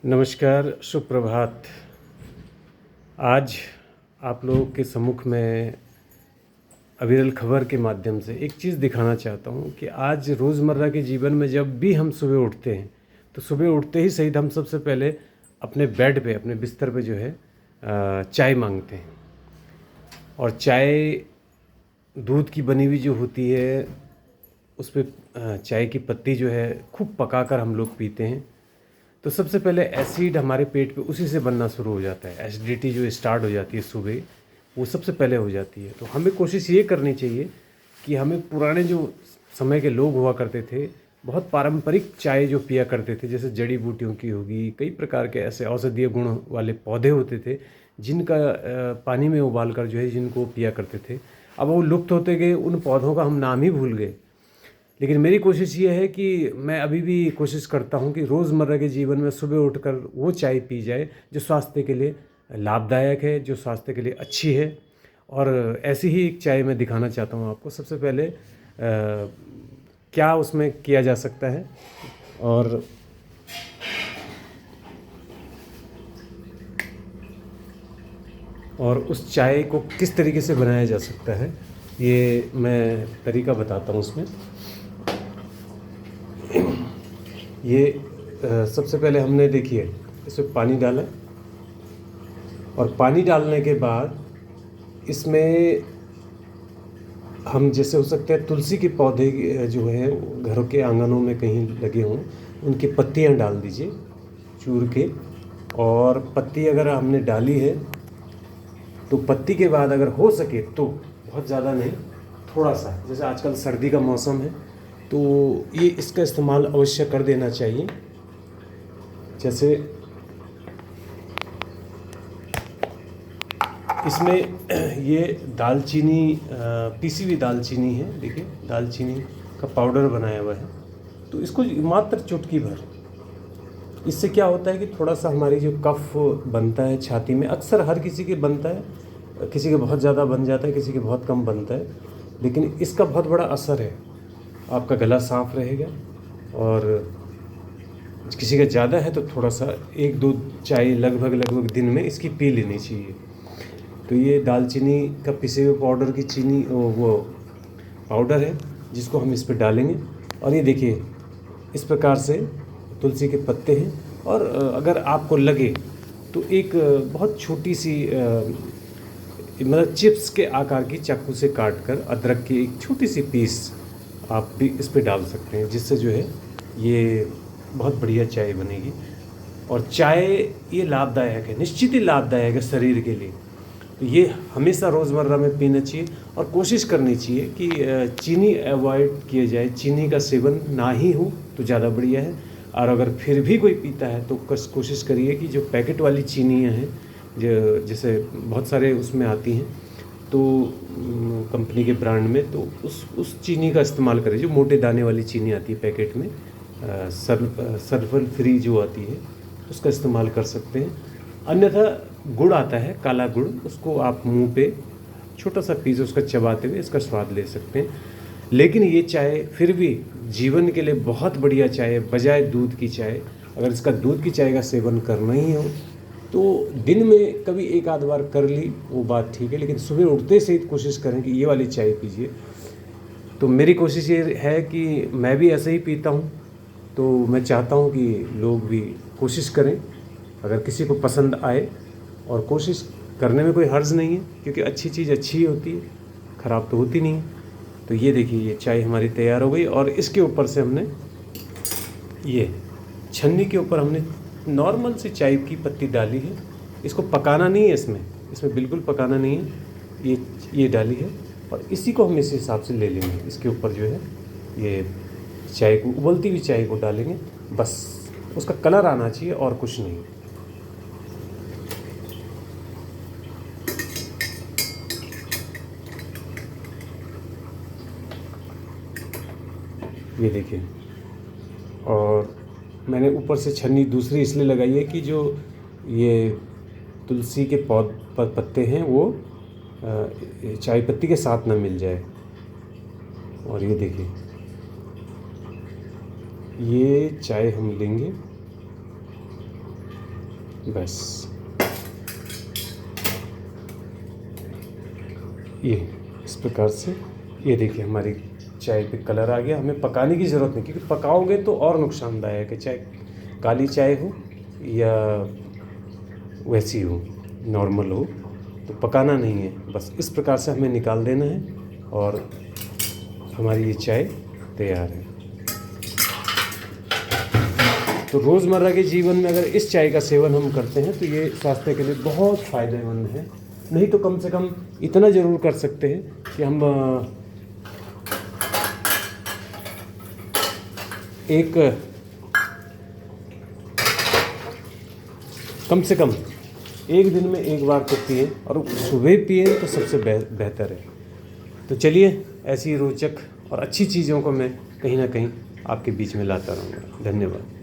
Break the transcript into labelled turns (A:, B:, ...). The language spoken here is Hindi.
A: नमस्कार, सुप्रभात। आज आप लोगों के सम्मुख में अविरल खबर के माध्यम से एक चीज़ दिखाना चाहता हूँ कि आज रोज़मर्रा के जीवन में जब भी हम सुबह उठते हैं तो सुबह उठते ही सहित हम सबसे पहले अपने बेड पे, अपने बिस्तर पे जो है चाय मांगते हैं। और चाय दूध की बनी हुई जो होती है उस पर चाय की पत्ती जो है खूब पकाकर हम लोग पीते हैं। तो सबसे पहले एसिड हमारे पेट पे उसी से बनना शुरू हो जाता है। एसिडिटी जो स्टार्ट हो जाती है सुबह, वो सबसे पहले हो जाती है। तो हमें कोशिश ये करनी चाहिए कि हमें पुराने जो समय के लोग हुआ करते थे, बहुत पारंपरिक चाय जो पिया करते थे, जैसे जड़ी बूटियों की होगी, कई प्रकार के ऐसे औषधीय गुण वाले पौधे होते थे जिनका पानी में उबाल कर जो है जिनको पिया करते थे। अब वो लुप्त होते गए, उन पौधों का हम नाम ही भूल गए। लेकिन मेरी कोशिश ये है कि मैं अभी भी कोशिश करता हूँ कि रोज़मर्रा के जीवन में सुबह उठकर वो चाय पी जाए जो स्वास्थ्य के लिए लाभदायक है, जो स्वास्थ्य के लिए अच्छी है। और ऐसी ही एक चाय मैं दिखाना चाहता हूँ आपको। सबसे पहले क्या उसमें किया जा सकता है और उस चाय को किस तरीके से बनाया जा सकता है, ये मैं तरीका बताता हूँ उसमें। ये सबसे पहले हमने देखिए इसमें पानी डाला, और पानी डालने के बाद इसमें हम जैसे हो सकते हैं तुलसी के पौधे जो हैं घरों के आंगनों में कहीं लगे हों, उनकी पत्तियां डाल दीजिए चूर के। और पत्ती अगर हमने डाली है तो पत्ती के बाद अगर हो सके तो बहुत ज़्यादा नहीं, थोड़ा सा, जैसे आजकल सर्दी का मौसम है तो ये इसका इस्तेमाल अवश्य कर देना चाहिए। जैसे इसमें ये दालचीनी, पीसी हुई दालचीनी है, देखिए दालचीनी का पाउडर बनाया हुआ है। तो इसको मात्र चुटकी भर, इससे क्या होता है कि थोड़ा सा हमारी जो कफ बनता है छाती में, अक्सर हर किसी के बनता है, किसी के बहुत ज़्यादा बन जाता है, किसी के बहुत कम बनता है, लेकिन इसका बहुत बड़ा असर है। आपका गला साफ़ रहेगा, और किसी का ज़्यादा है तो थोड़ा सा 1-2 चाय लगभग दिन में इसकी पी लेनी चाहिए। तो ये दालचीनी का पिसे हुए पाउडर की चीनी, वो पाउडर है जिसको हम इस पर डालेंगे। और ये देखिए इस प्रकार से तुलसी के पत्ते हैं। और अगर आपको लगे तो एक बहुत छोटी सी मतलब चिप्स के आकार की चाकू से काट कर अदरक की एक छोटी सी पीस आप भी इस पे डाल सकते हैं, जिससे जो है ये बहुत बढ़िया चाय बनेगी। और चाय ये लाभदायक है, निश्चित ही लाभदायक है शरीर के लिए। तो ये हमेशा रोज़मर्रा में पीना चाहिए, और कोशिश करनी चाहिए कि चीनी अवॉइड किया जाए, चीनी का सेवन ना ही हो तो ज़्यादा बढ़िया है। और अगर फिर भी कोई पीता है तो कोशिश करिए कि जो पैकेट वाली चीनियाँ हैं, जो जैसे बहुत सारे उसमें आती हैं, तो कंपनी के ब्रांड में, तो उस चीनी का इस्तेमाल करें जो मोटे दाने वाली चीनी आती है पैकेट में, सल्फर फ्री जो आती है, उसका इस्तेमाल कर सकते हैं। अन्यथा गुड़ आता है, काला गुड़, उसको आप मुंह पे छोटा सा पीस उसका चबाते हुए इसका स्वाद ले सकते हैं। लेकिन ये चाय फिर भी जीवन के लिए बहुत बढ़िया चाय है, बजाय दूध की चाय। अगर इसका दूध की चाय का सेवन करना ही हो तो दिन में कभी एक आध बार कर ली, वो बात ठीक है, लेकिन सुबह उठते से ही कोशिश करें कि ये वाली चाय पीजिए। तो मेरी कोशिश ये है कि मैं भी ऐसे ही पीता हूँ, तो मैं चाहता हूँ कि लोग भी कोशिश करें, अगर किसी को पसंद आए। और कोशिश करने में कोई हर्ज नहीं है, क्योंकि अच्छी चीज़ अच्छी ही होती है, ख़राब तो होती नहीं है। तो ये देखिए ये चाय हमारी तैयार हो गई, और इसके ऊपर से हमने ये छन्नी के ऊपर हमने नॉर्मल सी चाय की पत्ती डाली है। इसको पकाना नहीं है, इसमें बिल्कुल पकाना नहीं है, ये डाली है। और इसी को हम इस हिसाब से ले लेंगे, इसके ऊपर जो है ये चाय को, उबलती हुई चाय को डालेंगे, बस उसका कलर आना चाहिए और कुछ नहीं। ये देखिए, और मैंने ऊपर से छन्नी दूसरी इसलिए लगाई है कि जो ये तुलसी के पत्ते हैं वो चाय पत्ती के साथ ना मिल जाए। और ये देखिए ये चाय हम लेंगे, बस ये इस प्रकार से, ये देखिए हमारी चाय पे कलर आ गया। हमें पकाने की ज़रूरत नहीं, क्योंकि पकाओगे तो और नुकसानदायक है, चाहे काली चाय हो या वैसी हो, नॉर्मल हो, तो पकाना नहीं है। बस इस प्रकार से हमें निकाल देना है और हमारी ये चाय तैयार है। तो रोज़मर्रा के जीवन में अगर इस चाय का सेवन हम करते हैं तो ये स्वास्थ्य के लिए बहुत फ़ायदेमंद है। नहीं तो कम से कम इतना ज़रूर कर सकते हैं कि हम कम से कम एक दिन में एक बार तो पिए, और सुबह पिए तो सबसे बेहतर है। तो चलिए, ऐसी रोचक और अच्छी चीज़ों को मैं कहीं ना कहीं आपके बीच में लाता रहूँगा। धन्यवाद।